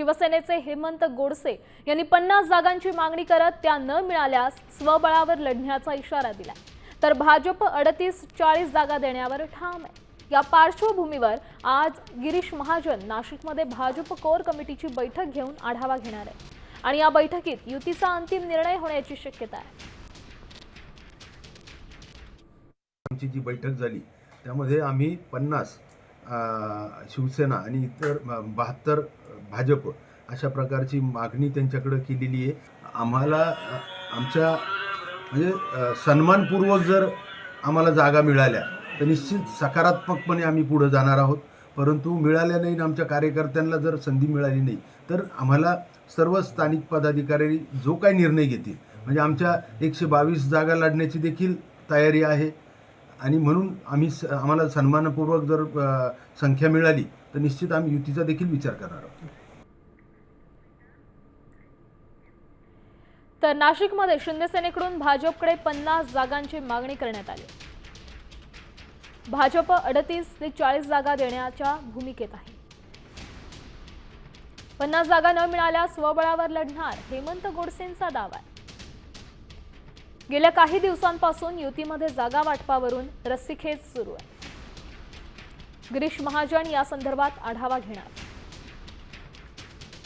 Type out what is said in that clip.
शिवसेनेचे हेमंत गोडसे यांनी 50 जागांची मागणी करत त्या न मिळाल्यास स्वबळावर लढण्याचा इशारा दिला। तर भाजप 38-40 जागा देण्यावर ठाम आहे। या पार्श्वभूमीवर आज गिरीश महाजन नाशिकमध्ये भाजप कोर कमिटीची बैठक घेऊन आढावा घेणार आहे आणि या बैठकीत युतीचा अंतिम निर्णय होण्याची शक्यता आहे। आमची जी बैठक झाली त्यामध्ये आम्ही 50 शिवसेना आणि इतर 72 भाजप अशा प्रकारची मागणी त्यांच्याकडे केलेली आहे। आम्हाला आमच्या म्हणजे सन्मानपूर्वक जर आम्हाला जागा मिळाल्या तर निश्चित सकारात्मकपणे आम्ही पुढे जाणार आहोत, परंतु मिळाल्या नाही आमच्या कार्यकर्त्यांना जर संधी मिळाली नाही तर आम्हाला सर्व स्थानिक पदाधिकारी जो काही निर्णय घेतील म्हणजे आमच्या 122 जागा लढण्याची देखील तयारी आहे आणि म्हणून आम्हाला सन्मानपूर्वक जर संख्या मिळाली तर निश्चित आम्ही युतीचा देखील विचार करणार आहोत। तर नाशिकमध्ये शिंदेसेनेकडून भाजपकडे 50 जागांची मागणी करण्यात आली। भाजप 38 ते 40 जागा देण्याच्या भूमिकेत आहे। 50 जागा न मिळाल्यास स्वबळावर लढणार हेमंत गोडसेंचा दावा आहे। गेल्या काही दिवसांपासून युतीमध्ये जागा वाटपावरून रस्सीखेच सुरू आहे। गिरीश महाजन या संदर्भात आढावा घेणार।